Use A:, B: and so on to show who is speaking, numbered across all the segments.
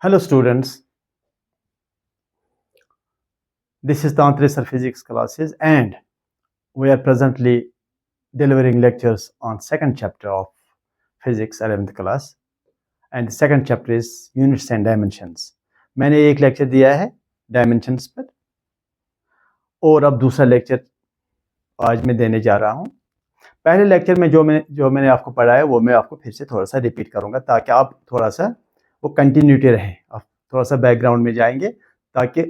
A: Hello students, this is Tantra Sir Physics classes and we are presently delivering lectures on second chapter of Physics 11th class and the second chapter is Units and Dimensions. मैंने एक lecture दिया है dimensions पर और अब दूसरा lecture आज मैं देने जा रहा हूँ। पहले लेक्चर में जो मैंने आपको पढ़ाया वो मैं आपको फिर से थोड़ा सा रिपीट करूँगा ताकि आप थोड़ा सा वो कंटिन्यूटी रहे, आप थोड़ा सा बैकग्राउंड में जाएंगे ताकि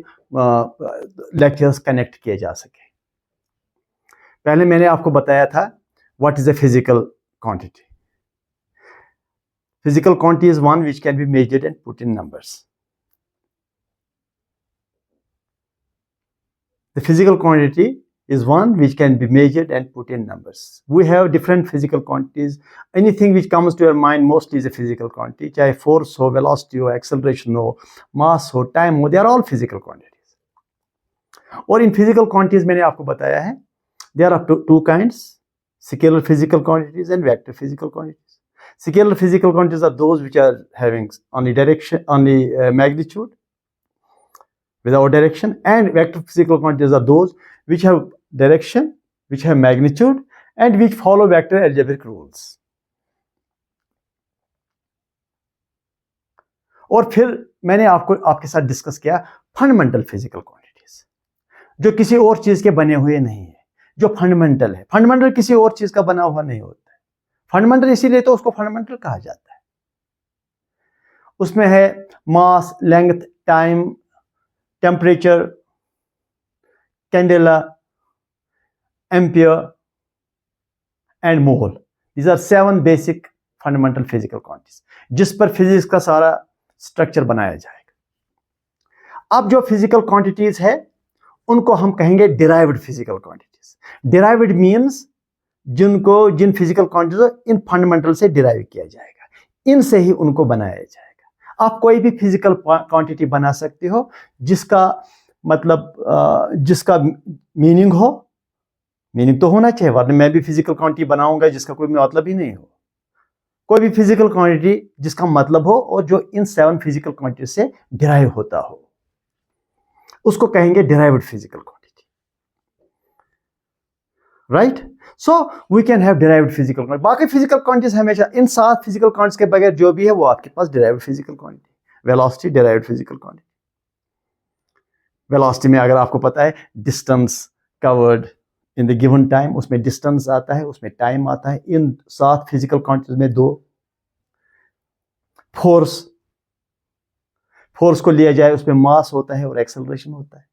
A: लेक्चर्स कनेक्ट किए जा सके। पहले मैंने आपको बताया था what is a physical quantity. Physical quantity is one which can be measured and put in numbers. The physical quantity is one which can be measured and put in numbers. We have different physical quantities. Anything which comes to your mind mostly is a physical quantity. चाहे force हो, velocity हो, acceleration हो, mass हो, time हो, they are all physical quantities. और in physical quantities मैंने आपको बताया है, there are two kinds, scalar physical quantities and vector physical quantities. Scalar physical quantities are those which are having only direction, only magnitude, without direction, and vector physical quantities are those which have direction, which have magnitude, and which follow vector algebraic rules. और फिर मैंने आपके साथ discuss किया fundamental physical quantities, जो किसी और चीज के बने हुए नहीं है, जो फंडामेंटल है। फंडामेंटल किसी और चीज का बना हुआ नहीं होता है। फंडामेंटल इसीलिए तो उसको फंडामेंटल कहा जाता है। उसमें है mass, length, time, temperature, candela, ampere and mole. These are 7 basic fundamental physical quantities जिस पर फिजिक्स का सारा स्ट्रक्चर बनाया जाएगा। अब जो फिजिकल क्वांटिटीज है उनको हम कहेंगे derived physical quantities. Derived means जिन फिजिकल क्वांटिटीज इन फंडामेंटल से डिराइव किया जाएगा, इनसे ही उनको बनाया जाएगा। आप कोई भी फिजिकल क्वांटिटी बना सकते हो जिसका मतलब जिसका मीनिंग हो। मीनिंग तो होना चाहिए, वरना मैं भी फिजिकल क्वांटिटी बनाऊंगा जिसका कोई मतलब ही नहीं हो। कोई भी फिजिकल क्वांटिटी जिसका मतलब हो और जो इन 7 फिजिकल क्वांटिटी से डिराइव होता हो उसको कहेंगे derived physical quantity, right. So we can have derived physical quantity. बाकी फिजिकल क्वांटिटीज हमेशा इन 7 फिजिकल क्वांटिटीज के बगैर जो भी है वो आपके पास derived physical quantity. Velocity derived physical quantity. Velocity में अगर आपको पता है distance covered in the given time, उसमें डिस्टेंस आता है, उसमें टाइम आता है। इन 7 फिजिकल क्वांटिटीज में 2 फोर्स को लिया जाए, उसमें मास होता है और एक्सेलरेशन होता है,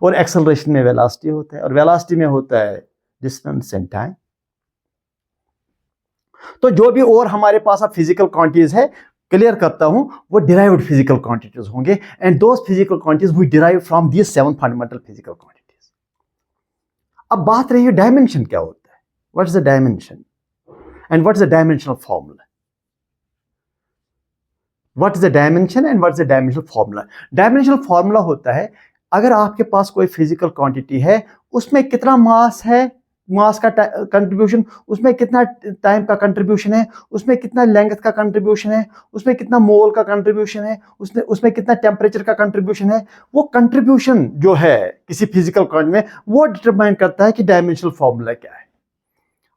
A: और एक्सेलरेशन में वेलोसिटी होता है, और वेलोसिटी में होता है डिस्टेंस एंड टाइम। तो जो भी और हमारे पास अब फिजिकल क्वांटिटीज है, क्लियर करता हूं, वो डिराइव्ड फिजिकल क्वांटिटीज होंगे। And those physical quantities we derive from these 7 fundamental physical quantities. अब बात रही है डायमेंशन क्या होता है, what is the dimension and what is the dimensional formula. What is the dimension and what is the dimensional formula. Dimensional formula होता है अगर आपके पास कोई फिजिकल क्वांटिटी है, उसमें कितना मास है, मास का कंट्रीब्यूशन, उसमें कितना टाइम का कंट्रीब्यूशन है, उसमें कितना लेंथ का कंट्रीब्यूशन है, उसमें कितना मोल का कंट्रीब्यूशन है, उसमें कितना टेम्परेचर का कंट्रीब्यूशन है। वो कंट्रीब्यूशन जो है किसी फिजिकल क्वांटिटी में वो डिटरमाइन करता है कि डायमेंशनल फॉर्मूला क्या है।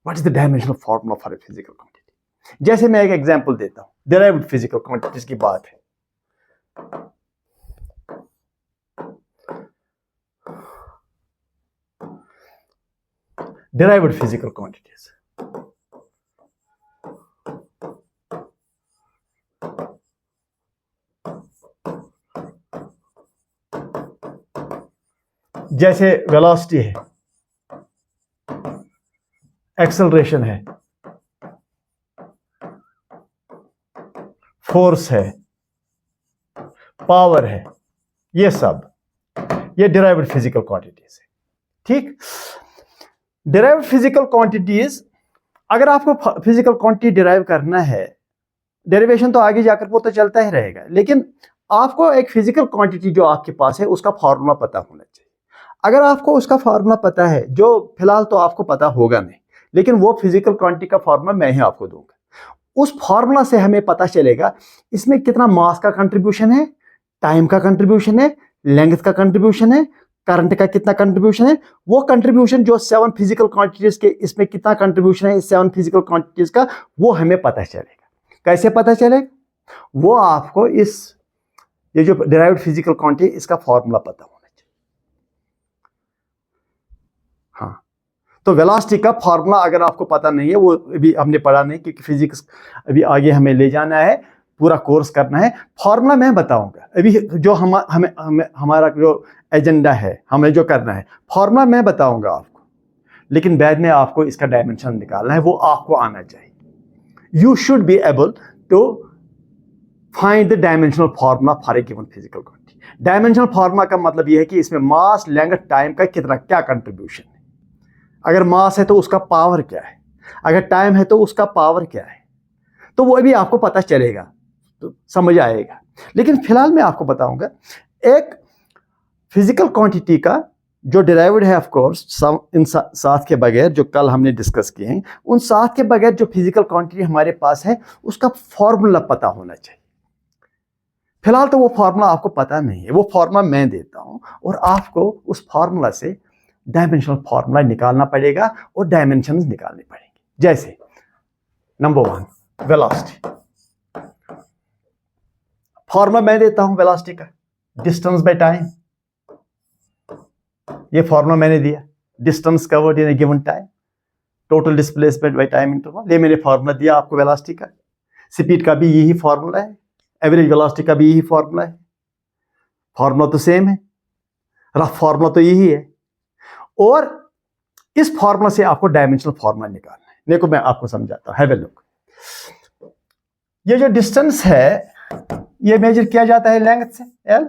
A: What is the dimensional formula for a physical quantity. जैसे मैं एक एग्जांपल देता हूं, डिराइव्ड फिजिकल क्वांटिटीज की बात है। Derived physical quantities. जैसे वेलोसिटी है, एक्सेलरेशन है, फोर्स है, पावर है, ये सब ये डिराइव्ड फिजिकल क्वांटिटीज है। ठीक। डिराइव्ड फिजिकल क्वांटिटीज, अगर आपको फिजिकल क्वांटिटी डिराइव करना है, डेरिवेशन तो आगे जाकर वो तो चलता ही रहेगा, लेकिन आपको एक फिजिकल क्वांटिटी जो आपके पास है उसका फॉर्मूला पता होना चाहिए। अगर आपको उसका फॉर्मूला पता है, जो फिलहाल तो आपको पता होगा नहीं, लेकिन वो फिजिकल क्वांटिटी का फॉर्मूला मैं ही आपको दूंगा। उस फॉर्मूला से हमें पता चलेगा इसमें कितना मास का कंट्रीब्यूशन है, टाइम का कंट्रीब्यूशन है, लेंथ का कंट्रीब्यूशन है, करंट का कितना कंट्रीब्यूशन है। वो कंट्रीब्यूशन जो 7 फिजिकल क्वांटिटीज के, इसमें कितना कंट्रीब्यूशन है इस 7 फिजिकल क्वांटिटीज का, वो हमें पता चलेगा। कैसे पता चलेगा? वो आपको ये जो डिराइव्ड फिजिकल क्वांटिटी, इसका फॉर्मूला पता होना चाहिए। हाँ, तो वेलोसिटी का फॉर्मूला अगर आपको पता नहीं है, वो अभी हमने पढ़ा नहीं, क्योंकि फिजिक्स अभी आगे हमें ले जाना है, पूरा कोर्स करना है। फॉर्मूला मैं बताऊंगा। अभी जो हमारा जो एजेंडा है, हमें जो करना है, फॉर्मूला मैं बताऊंगा आपको, लेकिन बाद में आपको इसका डायमेंशन निकालना है, वो आपको आना चाहिए। You should be able to find the dimensional formula for a given physical quantity. Dimensional formula का मतलब यह है कि इसमें मास, लेंथ, टाइम का कितना क्या कंट्रीब्यूशन है। अगर मास है तो उसका पावर क्या है, अगर टाइम है तो उसका पावर क्या है, तो वो भी आपको पता चलेगा, तो समझ आएगा। लेकिन फिलहाल मैं आपको बताऊंगा एक फिजिकल क्वांटिटी का जो डिराइव्ड है, ऑफ कोर्स इन 7 के बगैर, जो कल हमने डिस्कस किए हैं, उन 7 के बगैर जो फिजिकल क्वांटिटी हमारे पास है, उसका फॉर्मूला पता होना चाहिए। फिलहाल तो वो फार्मूला आपको पता नहीं है, वो फार्मूला मैं देता हूं और आपको उस फार्मूला से डायमेंशनल फार्मूला निकालना पड़ेगा और डायमेंशंस निकालने पड़ेंगे। जैसे नंबर 1 वेलोसिटी, फार्मूला मैं देता हूं वेलोसिटी का, डिस्टेंस बाय टाइम। ये फार्मूला मैंने दिया, distance covered in A given time, total displacement by time interval. ये मैंने फार्मूला दिया आपको वेलोसिटी का। स्पीड का भी यही फार्मूला है, एवरेज वेलोसिटी का भी यही फार्मूला है। फार्मूला तो सेम है, रफ फार्मूला तो यही है। और इस फार्मूला से आपको डायमेंशनल फार्मूला निकालना है। देखो मैं आपको समझाता हूं, हैव ए लुक। ये जो डिस्टेंस है, ये मेजर किया जाता है लेंथ से, L.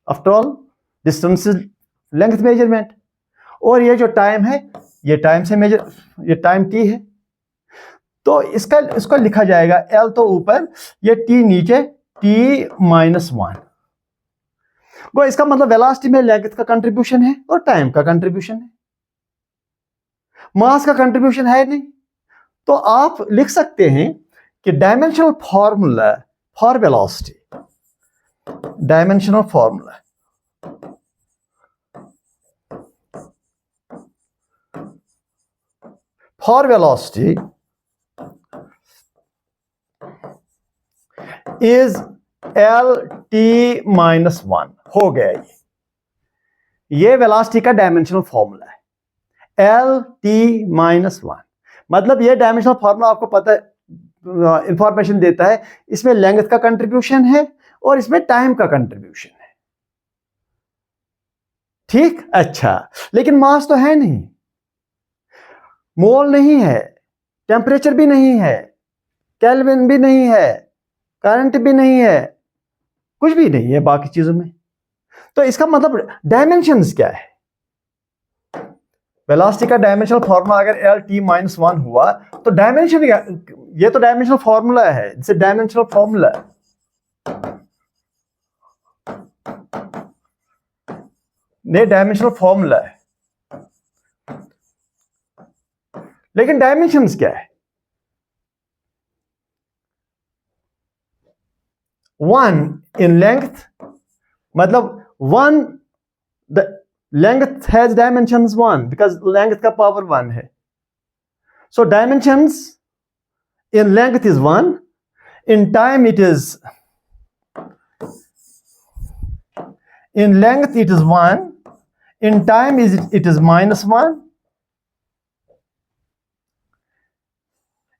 A: After all distance is length measurement. और ये जो टाइम है, ये टाइम से मेजर, ये टाइम टी है, तो इसको लिखा जाएगा एल तो ऊपर, ये टी नीचे, टी -1। वो इसका मतलब वेलोसिटी में लेंथ का कंट्रीब्यूशन है और टाइम का कंट्रीब्यूशन है, मास का कंट्रीब्यूशन है नहीं। तो आप लिख सकते हैं कि dimensional formula for velocity, dimensional formula for velocity is LT-1। हो गया ये वेलोसिटी का डायमेंशनल फॉर्मूला है, LT-1। मतलब ये डायमेंशनल फॉर्मूला आपको पता है, इंफॉर्मेशन देता है इसमें लेंथ का कंट्रीब्यूशन है और इसमें टाइम का कंट्रीब्यूशन है। ठीक, अच्छा, लेकिन मास तो है नहीं, मोल नहीं है, टेम्परेचर भी नहीं है, केल्विन भी नहीं है, करंट भी नहीं है, कुछ भी नहीं है बाकी चीजों में। तो इसका मतलब डायमेंशंस क्या है? वेलोसिटी का डायमेंशनल फॉर्मूला अगर LT-1 हुआ तो डायमेंशन, ये तो डायमेंशनल फॉर्मूला है, इट्स डायमेंशनल फॉर्मूला। ये डायमेंशनल फॉर्मूला है, लेकिन डायमेंशंस क्या है? 1 in length, मतलब 1, the length has dimensions 1 because length का पावर 1 है। So dimensions in length is 1, in time it is, in length it is 1, in time it is -1,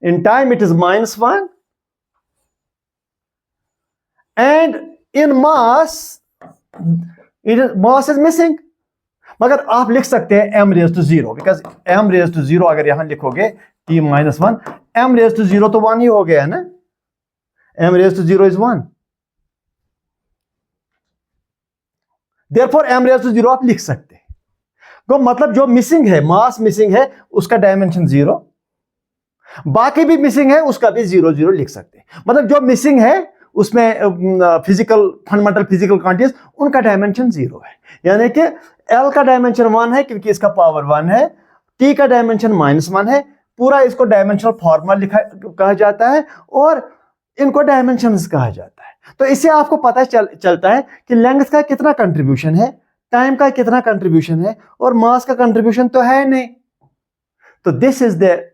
A: in time it is -1, and in mass mass is missing। मगर आप लिख सकते हैं m⁻⁴, because m⁻⁴ अगर यहां लिखोगे T-1, m⁻⁴ तो 1 ही हो गया है ना, m⁻⁴ is 1, therefore m⁻⁴ आप लिख सकते हैं। तो मतलब जो मिसिंग है, मास मिसिंग है, उसका डायमेंशन 0, बाकी भी मिसिंग है, उसका भी 0 0 लिख सकते हैं। मतलब जो मिसिंग है उसमें फिजिकल, फंडामेंटल फिजिकल क्वांटिटीज, उनका डायमेंशन 0 है। यानी कि L का डायमेंशन 1 है क्योंकि इसका पावर 1 है, T का डायमेंशन -1 है, पूरा इसको डायमेंशनल फॉर्मूला लिखा कहा जाता है और इनको डायमेंशंस कहा जाता है। तो इससे आपको पता चलता है कि लेंथ का कितना कंट्रीब्यूशन है, टाइम का कितना कंट्रीब्यूशन है और मास का कंट्रीब्यूशन तो है नहीं। तो this is the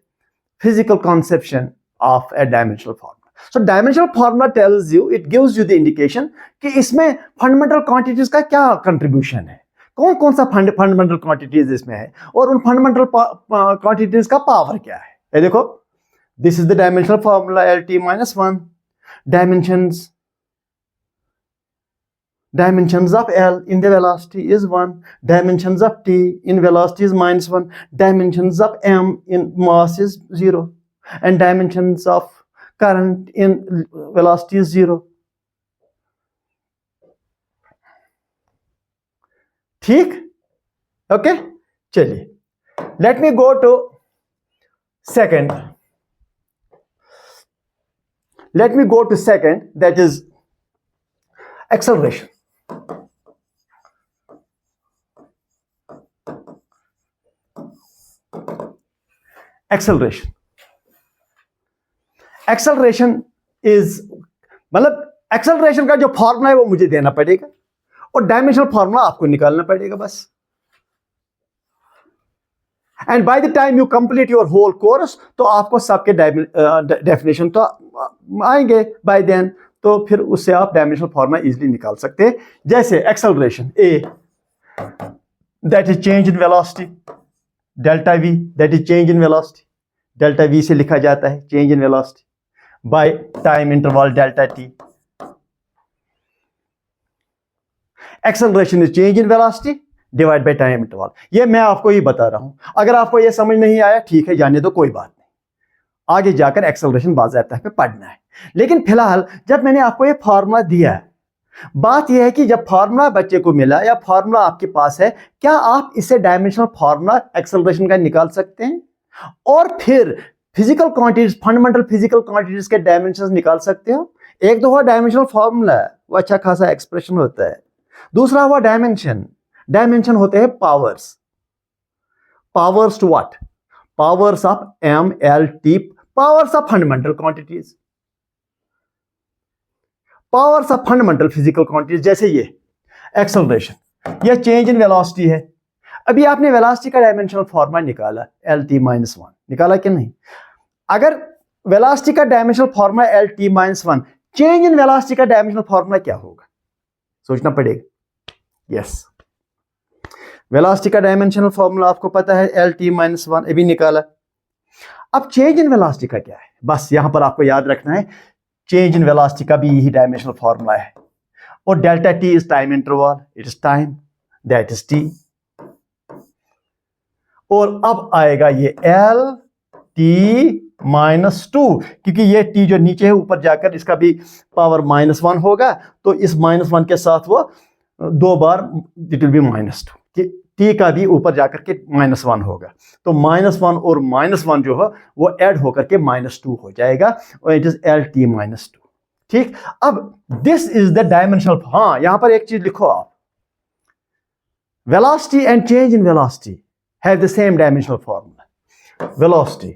A: physical conception of A dimensional formula. So dimensional formula tells you, it gives you the indication कि इसमें फंडामेंटल क्वांटिटीज का क्या कंट्रीब्यूशन है, कौन कौन सा फंडामेंटल क्वांटिटीज इसमें है और उन फंडामेंटल क्वांटिटीज का पावर क्या है। ये देखो, this is the dimensional formula LT-1, dimensions of L in the velocity is 1, dimensions of T in velocity is -1, dimensions of M in mass is 0, and dimensions of current in velocity is 0. ठीक, okay. चलिए, let me go to second. Let me go to second, that is acceleration. Acceleration is, मतलब acceleration का जो formula है वो मुझे देना पड़ेगा और डायमेंशनल फॉर्मूला आपको निकालना पड़ेगा बस। And by the time you complete your whole course तो आपको सबके डेफिनेशन तो आएंगे बाय देन, तो फिर उससे आप डायमेंशनल फॉर्मूला इजीली निकाल सकते हैं। जैसे acceleration A, that is change in velocity, delta we that is change in velocity, delta we से लिखा जाता है change in velocity by time interval delta T. Acceleration is change in velocity divide by time interval. ये मैं आपको ही बता रहा हूं, अगर आपको ये समझ नहीं आया ठीक है, जाने दो, कोई बात नहीं, आगे जाकर एक्सेलरेशन बाकायदा पे पढ़ना है। लेकिन फिलहाल जब मैंने आपको ये फार्मूला दिया है, बात यह है कि जब फार्मूला बच्चे को मिला या फार्मूला आपके पास है, क्या आप इससे डायमेंशनल फार्मूला एक्सेलरेशन का निकाल सकते हैं और फिर physical quantities, fundamental physical quantities के डायमेंशंस निकाल सकते हो। एक तो हुआ डायमेंशनल फार्मूला, वो अच्छा खासा एक्सप्रेशन होता है। दूसरा हुआ डायमेंशन, डायमेंशन होते हैं powers. Powers to what? Powers of M, L, T, powers of fundamental quantities, powers of fundamental physical quantities. जैसे ये एक्सेलरेशन, ये चेंज इन वेलोसिटी है। अभी आपने वेलोसिटी का डायमेंशनल फॉर्मूला निकाला LT-1, निकाला कि नहीं? अगर वेलोसिटी का dimensional formula LT-1, change in velocity का डायमेंशनल फॉर्मूला क्या होगा? सोचना पड़ेगा। यस, वेलोसिटी का डायमेंशनल फॉर्मूला आपको पता है LT-1, अभी निकाला। अब चेंज इन वेलोसिटी का क्या है? बस यहां पर आपको याद रखना है, चेंज इन वेलोसिटी का भी यही डायमेंशनल फॉर्मूला है और delta T is time interval, it is time, that is T. और अब आएगा ये LT-2, क्योंकि ये टी जो नीचे है ऊपर जाकर इसका भी पावर -1 होगा, तो इस -1 के साथ वो 2 बार इट विल बी -2, टी का भी ऊपर जाकर के -1 होगा, तो -1 और -1 जो है वो ऐड होकर के -2 हो जाएगा और इट इज LT-2। ठीक, अब दिस इज द डायमेंशनल। हाँ, यहां पर एक चीज लिखो आप, velocity and change in velocity have the same dimensional formula. Velocity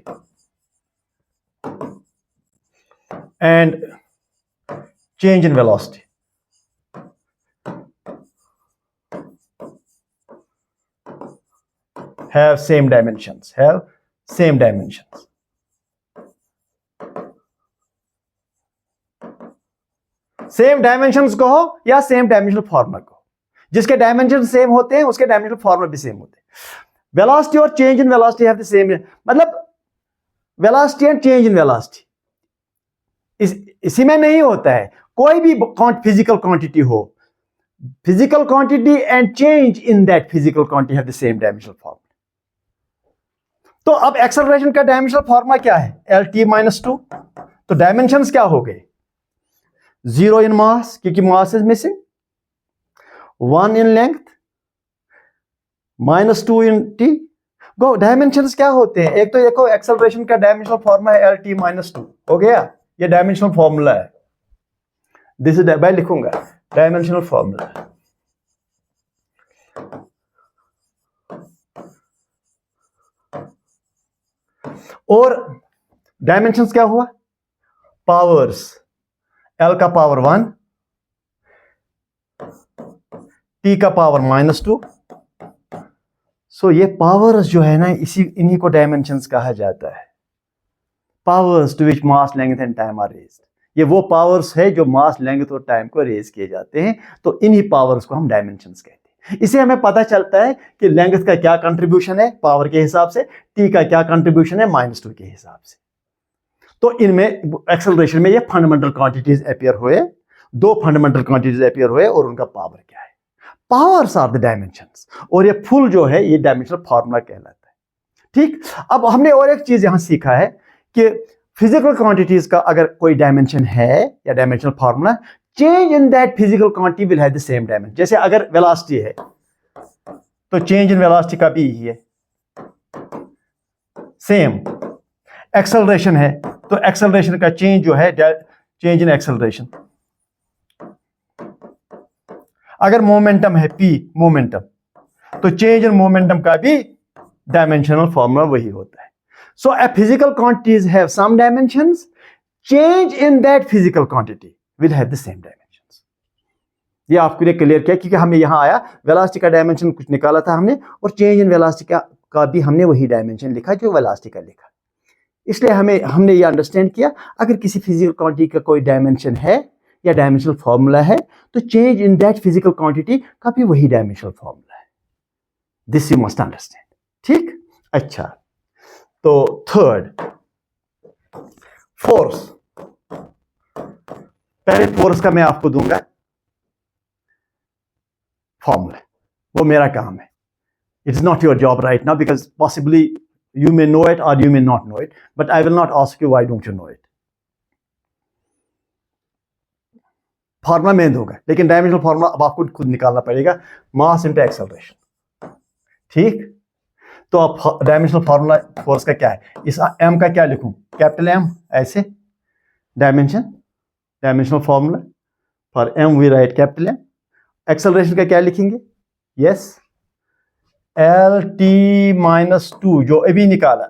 A: and change in velocity have same dimensions, same dimensions कहो या सेम डायमेंशनल फॉर्मूला कहो, जिसके डायमेंशन सेम होते हैं उसके डायमेंशनल फॉर्मूला भी सेम होते हैं। वेलोसिटी और change in velocity have the same, मतलब velocity and change in velocity इसी में नहीं होता है। कोई भी फिजिकल क्वांटिटी हो, physical quantity and change in that physical quantity have the same dimensional formula. तो अब एक्सेलरेशन का डायमेंशनल फॉर्मूला क्या है? LT-2। तो डायमेंशंस क्या हो गए? 0 इन मास, क्योंकि mass is missing, 1 in length, -2 in T. Go, dimensions क्या होते हैं? एक तो देखो एक्सेलरेशन का डायमेंशनल फॉर्मूला है LT-2, हो गया, ये डायमेंशनल फॉर्मूला है। दिस इज, मैं लिखूंगा डायमेंशनल फॉर्मूला। और डायमेंशंस क्या हुआ, पावर्स, L का पावर 1, T का पावर -2। सो ये पावर्स जो है ना, इन्हीं को डायमेंशंस कहा जाता है। Powers to which mass, length and time are raised, ये वो पावर्स है जो मास, लेंथ और टाइम को रेज किए जाते हैं, तो इन्हीं पावर्स को हम डायमेंशंस कहते हैं। इससे हमें पता चलता है कि लेंथ का क्या कंट्रीब्यूशन है पावर के हिसाब से, टी का क्या कंट्रीब्यूशन है -2 के हिसाब से। तो इनमें एक्सेलरेशन में ये फंडामेंटल क्वांटिटीज अपीयर हुए, दो फंडामेंटल क्वांटिटीज अपीयर हुए और उनका पावर क्या है, पावर्स आर द डायमेंशंस। और ये फुल जो है ये डायमेंशनल फार्मूला कहलाता है। ठीक, अब हमने और एक चीज यहां सीखा है कि फिजिकल क्वांटिटीज का अगर कोई डायमेंशन है या dimensional formula, change in that physical quantity will have the same dimension. जैसे अगर वेलोसिटी है तो चेंज इन वेलोसिटी का भी यही है, सेम। एक्सेलरेशन है तो एक्सेलरेशन का चेंज जो है, चेंज इन एक्सेलरेशन। अगर मोमेंटम है p, मोमेंटम, तो चेंज इन मोमेंटम का भी डायमेंशनल फार्मूला वही होता है। So uh physical quantities have some dimensions, change in that physical quantity will have the same dimensions. ये आपके लिए क्लियर किया, क्योंकि हमें यहां आया वेलोसिटी का डायमेंशन कुछ निकाला था हमने, और चेंज इन वेलोसिटी का भी हमने वही डायमेंशन लिखा जो वेलोसिटी का लिखा। इसलिए हमने ये अंडरस्टैंड किया, अगर किसी फिजिकल क्वांटिटी का कोई डायमेंशन है या डायमेंशनल फार्मूला है, तो change in that physical quantity का भी वही डायमेंशनल फार्मूला है। This you must understand. ठीक, अच्छा, तो थर्ड, फोर्स। पहले फोर्स का मैं आपको दूंगा फॉर्मूला, वो मेरा काम है। It is not your job right now, because possibly you may know it or you may not know it, but I will not ask you why don't you know it. Formula मैं दूंगा, लेकिन dimensional formula अब आपको खुद निकालना पड़ेगा, mass into acceleration. ठीक, तो अब डायमेंशनल फार्मूला फोर्स का क्या है, इस m का क्या लिखूं, कैपिटल M, ऐसे dimensional formula for m we write capital M। Acceleration का क्या लिखेंगे, यस, LT-2 जो अभी निकाला,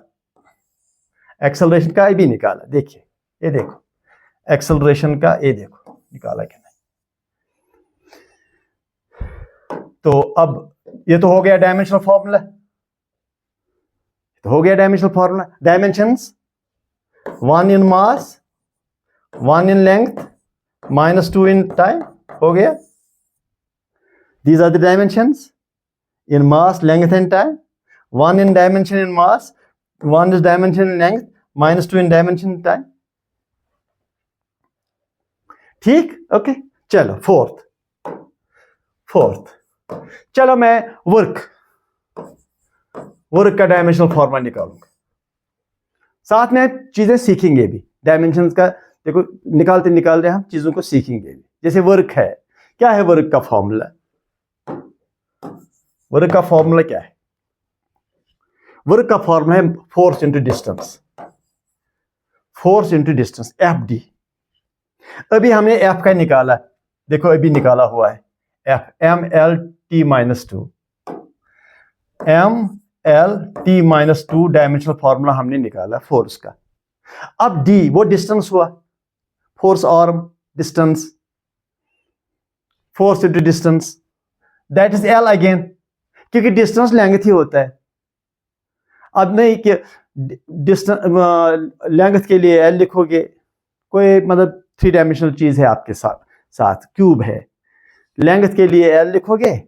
A: एक्सेलरेशन का अभी निकाला, देखिए ये देखो, एक्सेलरेशन का ये देखो निकाला कि नहीं। तो अब ये तो हो गया डायमेंशनल फार्मूला, तो हो गया dimensional formula. Dimensions 1 in mass, 1 in length, -2 in time, हो गया। These are the dimensions in mass, length and time. 1 in dimension in mass, 1 is dimension in length, -2 in dimension in time. ठीक, okay, चलो fourth, चलो मैं work का dimensional formula निकालूंगा, साथ में चीजें सीखेंगे भी। डायमेंशंस का देखो निकालते हम चीजों को सीखेंगे भी। जैसे वर्क है, क्या है वर्क का फॉर्मूला, वर्क का फॉर्मूला क्या है, वर्क का फॉर्मूला है फोर्स इंटू डिस्टेंस, FD। अभी हमने F का निकाला, देखो अभी निकाला हुआ है F, MLT-2, MLT-2 dimensional formula हमने निकाला फोर्स का। अब D वो डिस्टेंस हुआ, force arm distance, force into distance, that is L again, क्योंकि डिस्टेंस लेंथ ही होता है। अब नहीं कि डिस्टेंस लेंथ के लिए L लिखोगे, कोई मतलब 3 डायमेंशनल चीज है आपके साथ क्यूब है, लेंथ के लिए L लिखोगे,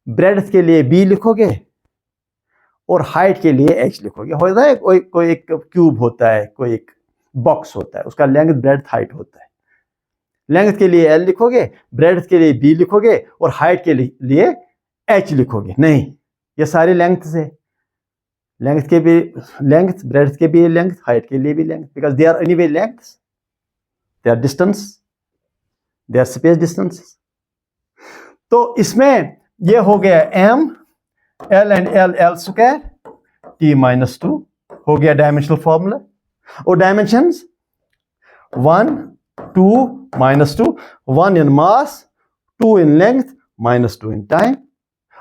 A: ब्रेड्थ के लिए B लिखोगे, और हाइट के लिए H लिखोगे। होता है कोई एक क्यूब होता है, कोई एक बॉक्स होता है, उसका लेंथ ब्रेड्थ हाइट होता है। लेंथ के लिए L लिखोगे, ब्रेड्थ के लिए B लिखोगे, और हाइट के लिए H लिखोगे। नहीं, ये सारी लेंथ है, लेंथ के भी लेंथ, ब्रेड्थ के भी लेंथ, हाइट के लिए भी length, because they are anyway lengths, they are distance, they are space distance. तो इसमें ये हो गया M, L and L square, T-2 हो गया डायमेंशनल फॉर्मूला। और dimensions 1, 2, -2, 1 in mass, 2 in length, -2 in time.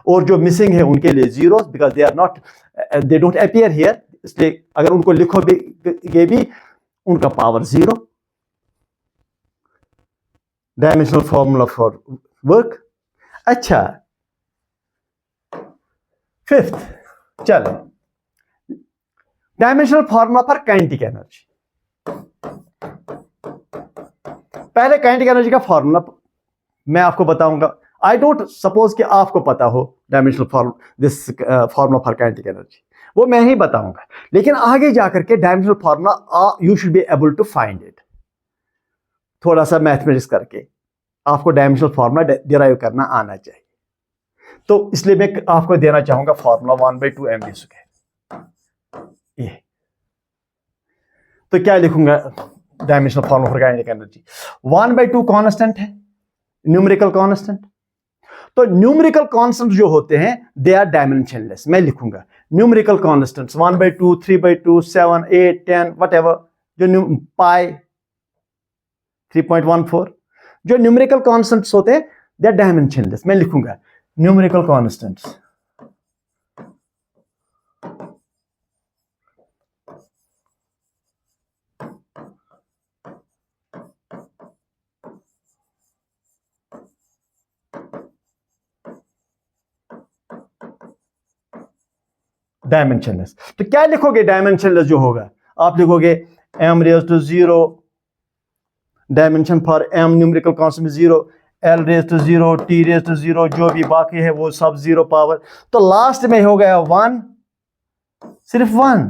A: और जो मिसिंग है उनके लिए zero, because they are not, they don't appear here, इसलिए अगर उनको लिखोगे भी उनका power 0। Dimensional formula for work. अच्छा, फिफ्थ, चलो dimensional formula for kinetic energy. पहले काइनेटिक एनर्जी का फॉर्मूला मैं आपको बताऊंगा। आई डोंट सपोज कि आपको पता हो dimensional this formula for kinetic energy, वो मैं ही बताऊंगा। लेकिन आगे जाकर के dimensional formula you should be able to find it. थोड़ा सा मैथमेटिक्स करके आपको डायमेंशनल फॉर्मूला डिराइव करना आना चाहिए। तो इसलिए मैं आपको देना चाहूंगा फॉर्मूला 1/2 mv स्क्वायर। ये तो क्या लिखूंगा dimensional formula for kinetic energy? 1/2 constant है, न्यूमेरिकल कांस्टेंट। तो न्यूमेरिकल कांस्टेंट जो होते हैं दे आर डायमेंशनलेस। मैं लिखूंगा न्यूमेरिकल कांस्टेंट्स 1/2, 3/2, 7, 8, 10 व्हाटएवर, जो पाई 3.14, जो न्यूमेरिकल कांस्टेंट्स होते हैं दे आर डायमेंशनलेस। मैं लिखूंगा न्यूमेरिकल कांस्टेंट्स डायमेंशनलेस। तो क्या लिखोगे डायमेंशनलेस जो होगा? आप लिखोगे m raise to 0, dimension for m numerical constant 0, l raise to 0, t raise to 0, जो भी बाकी है वो सब 0 पावर। तो लास्ट में हो गया 1, सिर्फ 1,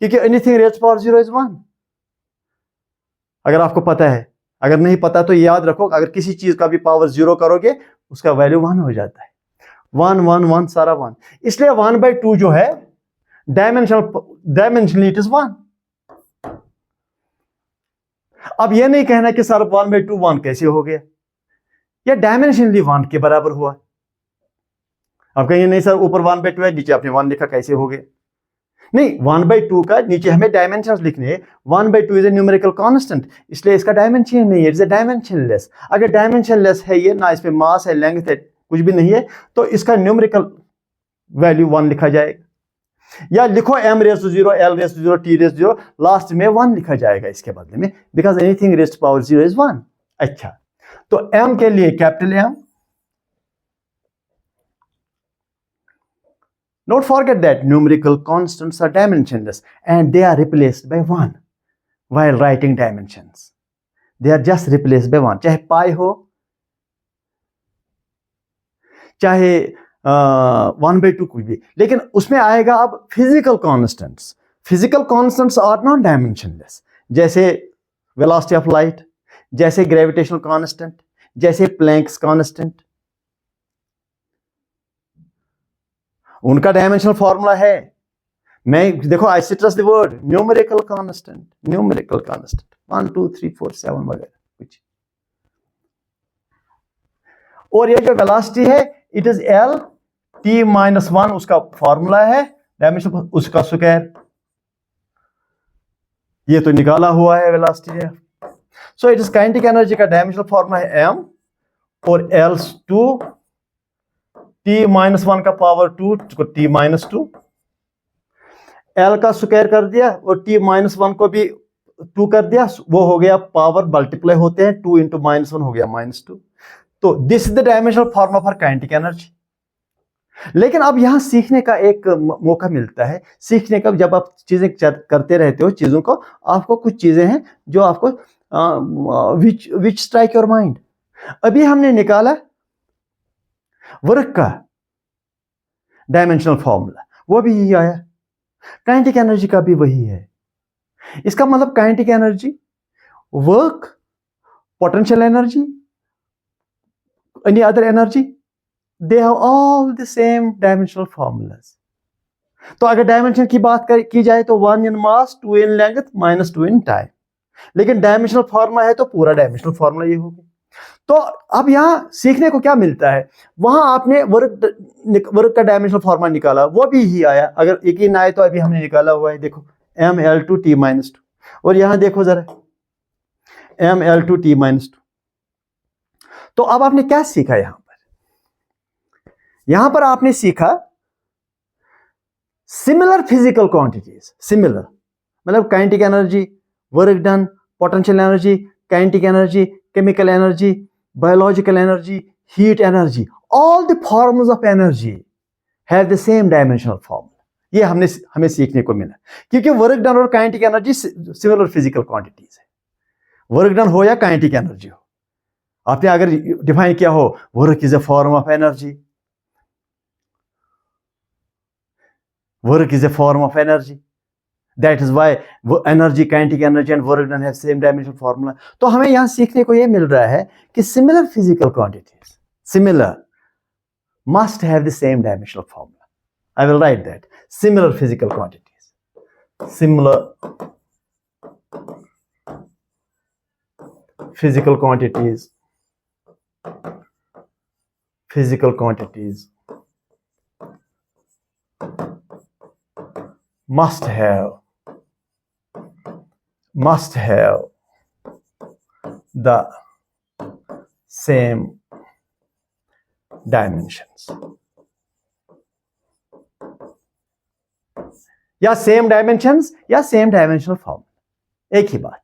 A: क्योंकि एनीथिंग रेज पावर 0 इज 1। अगर आपको पता है, अगर नहीं पता तो याद रखो, अगर किसी चीज का भी पावर 0 करोगे उसका वैल्यू 1 हो जाता है। 1 1 1 सारा 1, इसलिए 1/2 जो है डायमेंशनली इट इज 1। अब यह नहीं कहना कि सर 1/2 1 कैसे हो गया, यह डायमेंशनली 1 के बराबर हुआ। अब कहेंगे नहीं सर ऊपर 1/2 है, नीचे आपने 1 लिखा, कैसे हो गया? नहीं, 1/2 का नीचे हमें डायमेंशंस लिखने हैं। 1/2 इज ए न्यूमेरिकल कांस्टेंट, इसलिए इसका डायमेंशन नहीं है, इट्स ए डायमेंशनलेस। अगर डायमेंशनलेस है ये, ना इसमें मास है, लेंथ है, कुछ भी नहीं है, तो इसका न्यूमेरिकल वैल्यू 1 लिखा जाएगा। या लिखो m raise to 0, l raise to 0, t raise to 0, last में 1 लिखा जाएगा इसके बदले में, because anything raise to power 0 is 1। अच्छा, तो m के लिए capital M, not forget that numerical constants are dimensionless and they are replaced by 1 while writing dimensions. They are just replaced by 1, चाहे पाई हो, चाहे 1/2 कुछ भी, लेकिन उसमें आएगा अब physical constants. Physical constants are not dimensionless, जैसे वेलोसिटी ऑफ लाइट, जैसे ग्रेविटेशनल कांस्टेंट, जैसे प्लैंक्स कांस्टेंट, उनका डायमेंशनल फॉर्मूला है। मैं देखो I stress the word numerical constant, numerical constant 1 2 3 4 7 वगैरह कुछ। और ये जो वेलोसिटी है इट इज L t-1, उसका फॉर्मूला है डायमेंशन, उसका स्क्वायर, ये तो निकाला हुआ है वेलोसिटी है। So it is kinetic energy का डायमेंशनल फॉर्मूला है m, और L2 t-1 का पावर 2 t-2, L का स्क्वायर कर दिया और t-1 को भी 2 कर दिया, वो हो गया पावर मल्टीप्लाई होते हैं, 2 × -1 हो गया -2। तो this is the dimensional formula for kinetic energy. लेकिन अब यहां सीखने का एक मौका मिलता है, सीखने का, जब आप चीजें करते रहते हो चीजों को, आपको कुछ चीजें हैं जो आपको विच स्ट्राइक योर माइंड। अभी हमने निकाला वर्क का डायमेंशनल फॉर्मूला, वो भी यही आया, काइनेटिक एनर्जी का भी वही है। इसका मतलब kinetic energy, work, potential energy, any other energy, they have all the same dimensional formulas. तो अगर डायमेंशन की बात की जाए तो 1 in mass, 2 in length, -2 in time, लेकिन डायमेंशनल फॉर्मूला है तो पूरा डायमेंशनल फॉर्मूला ये होगा। तो अब यहां सीखने को क्या मिलता है, वहां आपने वर्क का डायमेंशनल फॉर्मूला निकाला, वो भी ही आया। अगर एक ही ना आए तो अभी हमने निकाला हुआ है, देखो mL2 t-2, और यहां देखो जरा mL2 t-2। तो अब आपने क्या सीखा? यहां पर आपने सीखा सिमिलर फिजिकल क्वांटिटीज, सिमिलर मतलब kinetic energy, work done, potential energy, kinetic energy, chemical energy, biological energy, heat energy, all the forms of energy have the same dimensional formula. ये हमें सीखने को मिला, क्योंकि वर्क डन और kinetic energy similar physical quantities है। Work done हो या काइनेटिक एनर्जी हो, आपने अगर डिफाइन किया हो work is a form of energy, work is a form of energy, that is why energy, kinetic energy and work done have same dimensional formula। तो हमें यहां सीखने को यह मिल रहा है कि similar physical quantities, similar, must have the same dimensional formula। I will write that, similar physical quantities, similar physical quantities, physical quantities must have the same dimensions, या सेम डायमेंशंस या सेम डायमेंशनल फॉर्म, एक ही बात।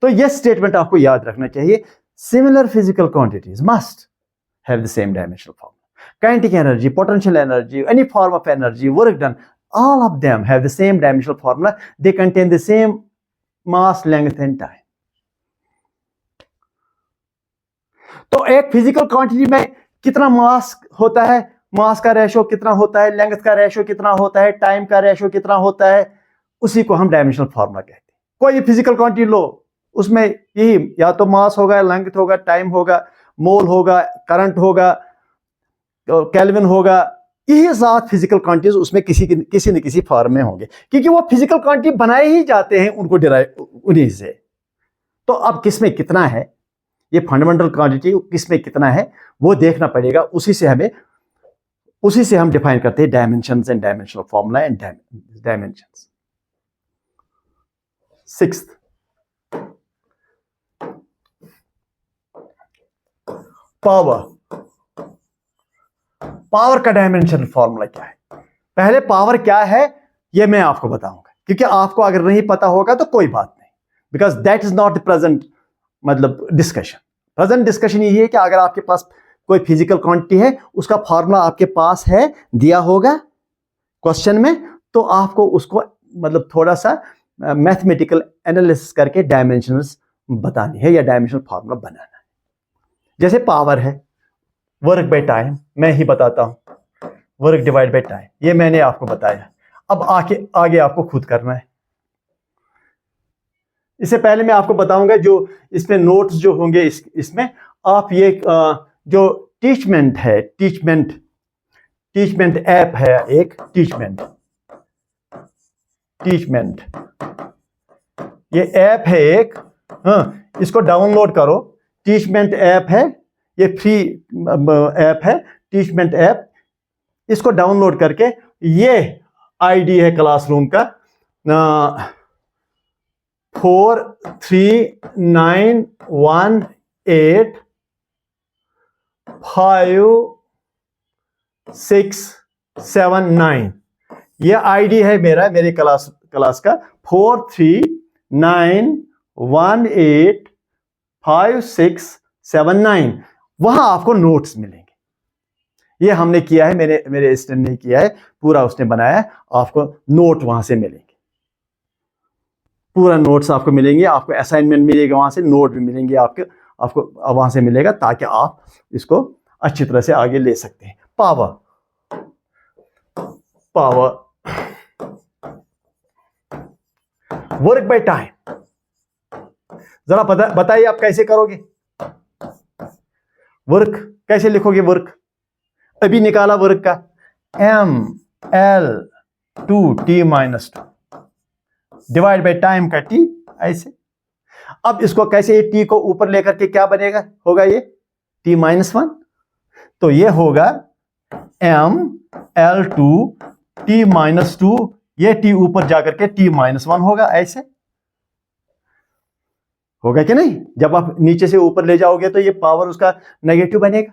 A: तो यह statement आपको याद रखना चाहिए, similar physical quantities must have the same dimensional form, kinetic energy, potential energy, any form of energy, work done, all of them have the same dimensional formula, they contain the same mass, length and time। तो एक physical quantity में कितना मास होता है, मास का ratio कितना होता है, लेंथ का रेशो कितना होता है, टाइम का रेशो कितना होता है, उसी को हम डायमेंशनल फार्मूला कहते हैं। कोई फिजिकल क्वांटिटी लो, उसमें यही या तो मास होगा, लेंथ होगा, टाइम होगा, मोल होगा, करंट होगा, केल्विन होगा, यही 7 फिजिकल क्वांटिटीज उसमें किसी न किसी फॉर्म में होंगे, क्योंकि वो फिजिकल क्वांटिटी बनाए ही जाते हैं उनको डिराइव उन्हीं से। तो अब किसमें कितना है, ये फंडामेंटल क्वांटिटी किसमें कितना है वो देखना पड़ेगा, उसी से हम डिफाइन करते हैं dimensions and dimensional formula and dimensions. 6th, power का डायमेंशनल फॉर्मूला क्या है। पहले पावर क्या है ये मैं आपको बताऊंगा, क्योंकि आपको अगर नहीं पता होगा तो कोई बात नहीं, because that is not the present मतलब डिस्कशन। प्रेजेंट डिस्कशन ये है कि अगर आपके पास कोई फिजिकल क्वांटिटी है, उसका फॉर्मूला आपके पास है, दिया होगा क्वेश्चन में, तो आपको उसको मतलब थोड़ा सा मैथमेटिकल एनालिसिस करके डायमेंशंस बतानी है या डायमेंशनल फॉर्मूला बनाना है। जैसे पावर है, वर्क बाय टाइम, मैं ही बताता हूं, वर्क डिवाइड बाय टाइम, ये मैंने आपको बताया। अब आगे आपको खुद करना है। इससे पहले मैं आपको बताऊंगा जो इसमें नोट्स जो होंगे इसमें आप ये जो टीचमेंट है, टीचमेंट ऐप है, एक टीचमेंट ये ऐप है एक, इसको डाउनलोड करो। टीचमेंट ऐप है, ये फ्री ऐप है, टीचमेंट ऐप। इसको डाउनलोड करके, ये आईडी है क्लासरूम का 439185679। ये आईडी है मेरे क्लास का 439185679। वहां आपको नोट्स मिलेंगे। ये हमने किया है, मेरे स्टूडेंट ने किया है, पूरा उसने बनाया है। आपको नोट वहां से मिलेंगे, पूरा नोट्स आपको मिलेंगे, आपको असाइनमेंट मिलेगा वहां से, नोट भी मिलेंगे आपको वहां से मिलेगा, ताकि आप इसको अच्छी तरह से आगे ले सकते हैं। पावर वर्क बाय टाइम, जरा बताइए आप कैसे करोगे वर्क, कैसे लिखोगे वर्क? अभी निकाला वर्क का ml2t-2 डिवाइड बाय टाइम का t, ऐसे। अब इसको कैसे, ये t को ऊपर लेकर के क्या बनेगा, होगा ये t-1, तो ये होगा ml2t-2, ये t ऊपर जाकर के t-1 होगा, ऐसे होगा कि नहीं? जब आप नीचे से ऊपर ले जाओगे तो ये पावर उसका नेगेटिव बनेगा।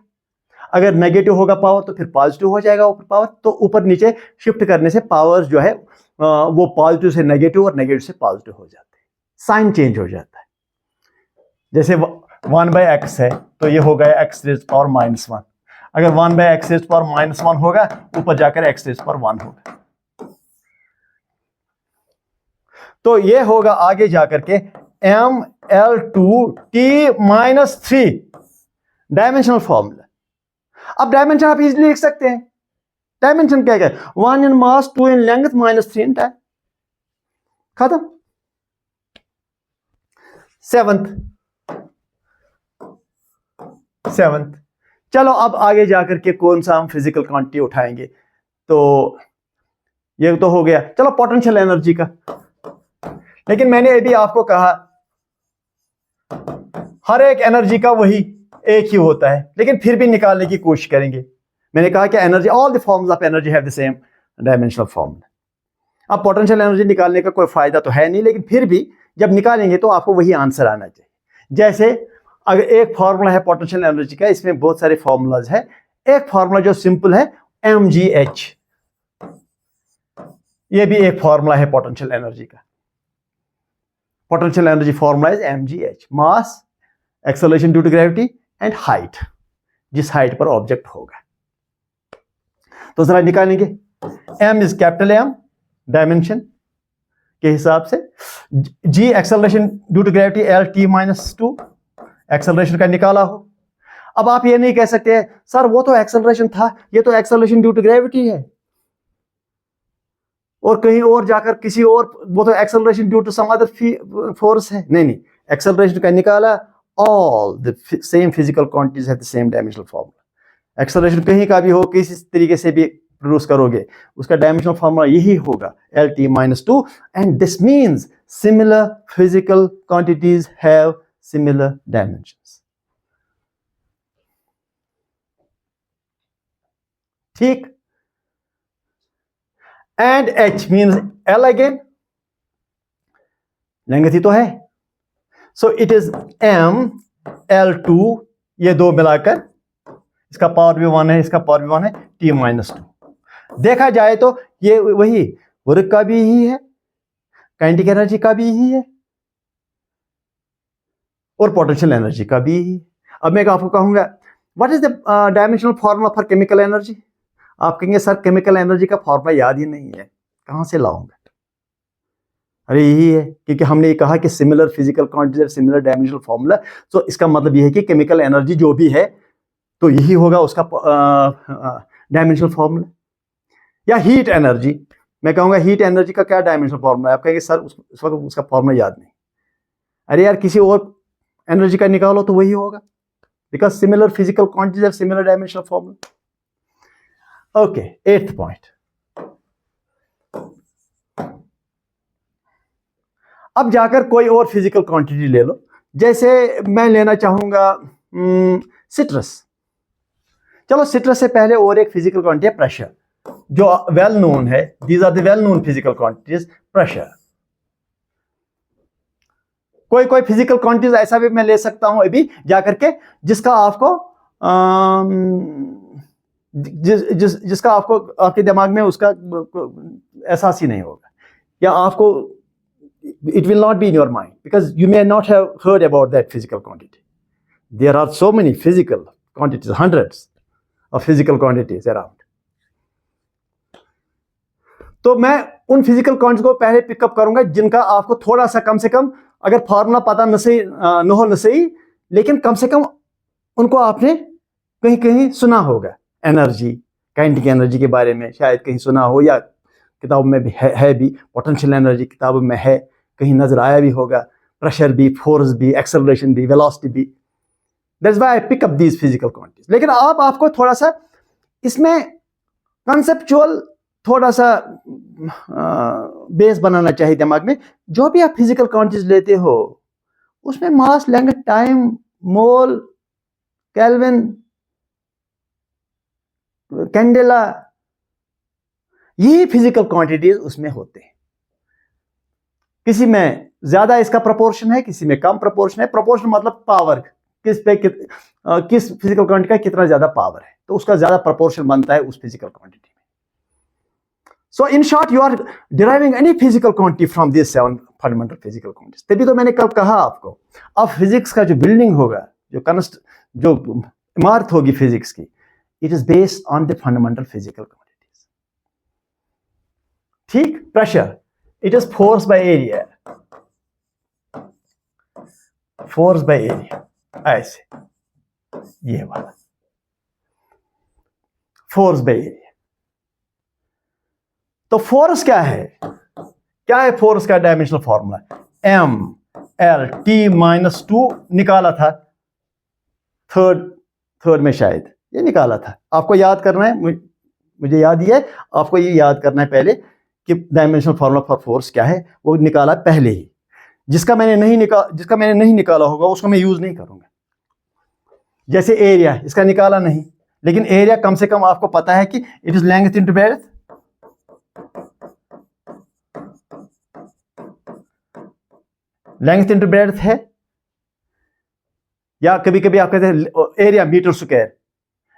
A: अगर नेगेटिव होगा पावर तो फिर पॉजिटिव हो जाएगा ऊपर पावर, तो ऊपर नीचे शिफ्ट करने से पावर जो है वो पॉजिटिव से नेगेटिव और नेगेटिव से पॉजिटिव हो जाते हैं, साइन चेंज हो जाता है। जैसे 1/x है तो ये हो गया x रेज़ पावर -1, अगर 1/x रेज़ पावर -1 होगा ऊपर जाकर x रेज़ पावर 1 होगा, तो ये होगा आगे जाकर के ml2t-3 डायमेंशनल फॉर्मूला। अब डायमेंशन आप इजीली लिख सकते हैं, डायमेंशन क्या है, 1 in mass, 2 in length, -3 in time, खत्म। सेवंथ, चलो अब आगे जाकर के कौन सा हम फिजिकल क्वांटिटी उठाएंगे, तो ये तो हो गया। चलो पोटेंशियल एनर्जी का, लेकिन मैंने अभी आपको कहा हर एक एनर्जी का वही एक ही होता है, लेकिन फिर भी निकालने की कोशिश करेंगे। मैंने कहा कि energy, all the forms of energy have the same dimensional formula. अब पोटेंशियल एनर्जी निकालने का कोई फायदा तो है नहीं, लेकिन फिर भी जब निकालेंगे तो आपको वही आंसर आना चाहिए। जैसे अगर एक फार्मूला है पोटेंशियल एनर्जी का, इसमें बहुत सारे फार्मूलाज है, एक फार्मूला जो सिंपल है mgh, ये भी एक फार्मूला है पोटेंशियल एनर्जी का। Potential energy formula is mgh, mass, acceleration due to gravity and height, जिस हाइट पर ऑब्जेक्ट होगा। तो जरा निकालेंगे, m is capital M dimension के हिसाब से, g acceleration due to gravity, l t-2 acceleration का निकाला हो। अब आप ये नहीं कह सकते सर वो तो एक्सेलरेशन था, ये तो एक्सेलरेशन ड्यू टू ग्रेविटी है, और कहीं और जाकर किसी और, वो तो acceleration due to some other force है। नहीं, एक्सेलरेशन का निकाला, all the same physical quantities have the same dimensional formula. Acceleration कहीं का भी हो, किसी तरीके से भी प्रोड्यूस करोगे, उसका डायमेंशनल फॉर्मूला यही होगा, l t-2, and this means similar physical quantities have similar dimensions. ठीक, and h means l again, length ही तो है, so it is m l2, ये दो मिलाकर, इसका पावर भी 1 है, इसका पावर भी 1 है, t-2। देखा जाए तो ये वही वर्क का भी ही है, काइनेटिक एनर्जी का भी ही है, और पोटेंशियल एनर्जी का भी। अब मैं आपको कहूंगा what is the dimensional formula for chemical energy, आप कहेंगे सर केमिकल एनर्जी का फॉर्मूला याद ही नहीं है, कहां से लाऊंगा। अरे यही है, क्योंकि हमने ये कहा कि similar physical quantities, similar dimensional formula, तो इसका मतलब यह है कि केमिकल एनर्जी जो भी है तो यही होगा उसका डायमेंशनल फॉर्मूला। या हीट एनर्जी, मैं कहूंगा हीट एनर्जी का क्या डायमेंशनल फॉर्मूला है, आप कहेंगे सर उस वक्त उसका फॉर्मूला याद नहीं। अरे यार किसी और एनर्जी का निकालो तो वही होगा, because similar physical quantities are similar dimensional formula. Okay, 8th point. अब जाकर कोई और फिजिकल क्वांटिटी ले लो, जैसे मैं लेना चाहूंगा सिट्रस। चलो सिट्रस से पहले और एक फिजिकल क्वांटिटी है प्रेशर, जो वेल नोन है, these are the well known physical quantities, pressure. कोई फिजिकल क्वांटिटीज ऐसा भी मैं ले सकता हूं अभी जाकर के, जिसका आपको जिसका आपको आपके दिमाग में उसका एहसास ही नहीं होगा, या आपको it will not be in your mind because you may not have heard about that physical quantity. There are so many physical quantities, hundreds of physical quantities around. तो मैं उन फिजिकल क्वांटिटीज को पहले पिकअप करूंगा जिनका आपको थोड़ा सा, कम से कम, अगर फॉर्मूला पता न हो न सही, लेकिन कम से कम उनको आपने कहीं कहीं सुना होगा। एनर्जी, काइनेटिक एनर्जी के बारे में शायद कहीं सुना हो, या किताब में भी है भी, पोटेंशियल एनर्जी किताब में है, कहीं नजर आया भी होगा, प्रेशर भी, फोर्स भी, एक्सेलरेशन भी, वेलोसिटी भी। That's why I pick up these physical quantities. लेकिन अब आपको थोड़ा सा इसमें कंसेप्चुअल थोड़ा सा बेस बनाना चाहिए दिमाग में। जो भी आप फिजिकल क्वांटिटीज लेते हो उसमें मास, लेंथ, टाइम, मोल, केल्विन, कैंडेला, ये फिजिकल क्वांटिटीज उसमें होते हैं। किसी में ज्यादा इसका प्रोपोर्शन है, किसी में कम प्रोपोर्शन है। प्रोपोर्शन मतलब पावर, किस फिजिकल क्वांटिटी का कितना ज्यादा पावर है, तो उसका ज्यादा प्रोपोर्शन बनता है उस फिजिकल क्वांटिटी में। So in short you are deriving any physical quantity from this 7 fundamental physical quantities. तभी तो मैंने कब कहा आपको, अब फिजिक्स का जो बिल्डिंग होगा, जो इमारत होगी फिजिक्स की, it is based on the fundamental physical quantities. ठीक, pressure it is force by area, force by area, ऐसे ये वाला फोर्स बाय एरिया। तो फोर्स क्या है, फोर्स का डायमेंशनल फॉर्मूला mL_T-2 निकाला था थर्ड में, शायद ये निकाला था। आपको याद करना है, मुझे याद ही है, आपको ये याद करना है पहले कि डायमेंशनल फॉर्मूला फॉर फोर्स क्या है, वो निकाला पहले ही। जिसका मैंने नहीं निकाला होगा उसको मैं यूज नहीं करूंगा। जैसे एरिया, इसका निकाला नहीं, लेकिन एरिया कम से कम आपको पता है कि it is length into breadth, length into breadth है, या कभी कभी आप कहते हैं area metre square,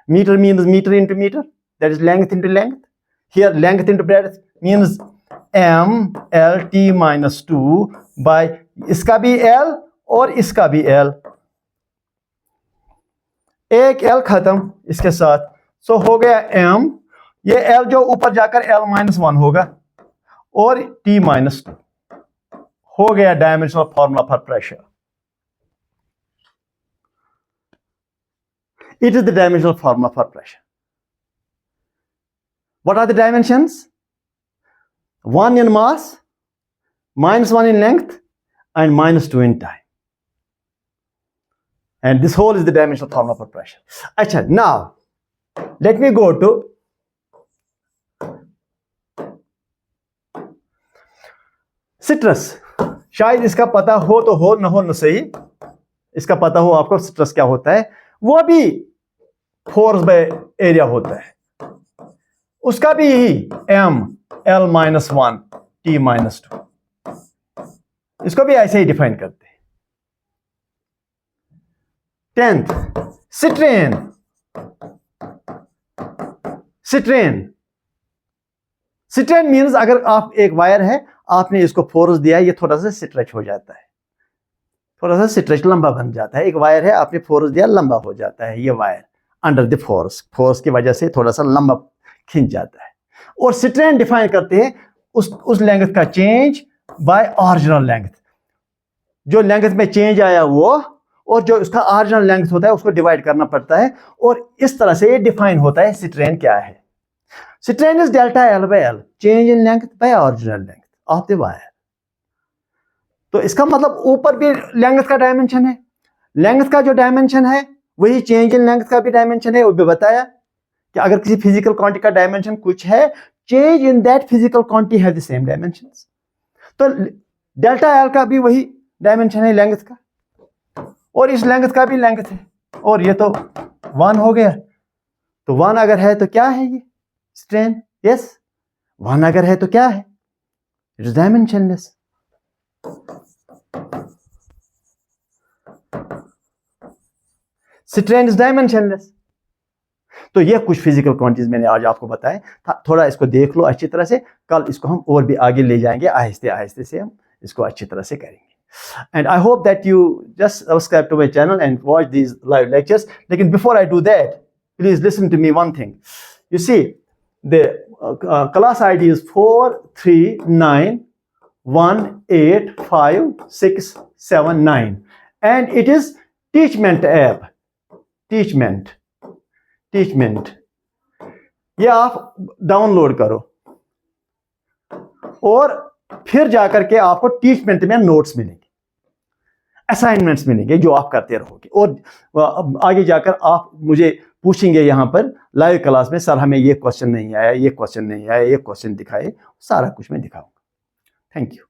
A: metre means metre into metre, that is length into length. Here length into breadth means mL_T-2 by, इसका भी L और इसका भी L, एक L खत्म इसके साथ, सो हो गया m, ये L जो ऊपर जाकर L-1 होगा, और T-2 हो गया dimensional formula for pressure. It is the dimensional formula for pressure. What are the dimensions? 1 in mass, -1 in length, and -2 in time. And this whole is the dimensional formula for pressure. Achha, now let me go to stress. शायद इसका पता हो तो हो, न हो न सही, इसका पता हो आपको स्ट्रेस क्या होता है। वो भी फोर्स बाय एरिया होता है, उसका भी यही mL-1 T-2, इसको भी ऐसे ही डिफाइन करते हैं। 10th, strain. स्ट्रेन मीन्स अगर आप एक वायर है, आपने इसको फोर्स दिया, ये थोड़ा सा स्ट्रेच हो जाता है, थोड़ा सा स्ट्रेच लंबा बन जाता है। एक वायर है, आपने फोर्स दिया, लंबा हो जाता है ये वायर अंडर द फोर्स की वजह से थोड़ा सा लंबा खिंच जाता है। और स्ट्रेन डिफाइन करते हैं उस लेंथ का चेंज बाय ओरिजिनल लेंथ, जो लेंथ में चेंज आया वो, और जो उसका ओरिजिनल लेंथ होता है उसको डिवाइड करना पड़ता है, और इस तरह से ये डिफाइन होता है स्ट्रेन क्या है। Strain is delta L by L, change in length by original length of the wire. तो इसका मतलब ऊपर भी लेंथ का डायमेंशन है, लेंथ का जो डायमेंशन है वही चेंज इन लेंथ का भी डायमेंशन है। वो भी बताया कि अगर किसी फिजिकल क्वांटिटी का डायमेंशन कुछ है, change in that physical quantity have the same dimensions. तो डेल्टा L का भी वही डायमेंशन है लेंथ का, और इस लेंथ का भी लेंथ है, और ये तो 1 हो गया। तो 1 अगर है तो क्या है ये स्ट्रेन? यस, 1 अगर है तो क्या है? It is dimensionless. Strain is dimensionless. तो ये कुछ फिजिकल क्वांटिटीज मैंने आज आपको बताए, थोड़ा इसको देख लो अच्छी तरह से, कल इसको हम और भी आगे ले जाएंगे, आहिस्ते आहिस्ते से हम इसको अच्छी तरह से करेंगे। And I hope that you just subscribe to my channel and watch these live lectures. Lekin before I do that, please listen to me one thing. You see, the class ID is 439185679, and it is Teachment app. Teachment. ये आप download करो, और फिर जाकर के आपको Teachmint में notes मिलेंगे, असाइनमेंट्स मिलेंगे जो आप करते रहोगे, और आगे जाकर आप मुझे पूछेंगे यहाँ पर लाइव क्लास में, सर हमें ये क्वेश्चन नहीं आया, ये क्वेश्चन नहीं आया, ये क्वेश्चन दिखाए, सारा कुछ मैं दिखाऊंगा। Thank you.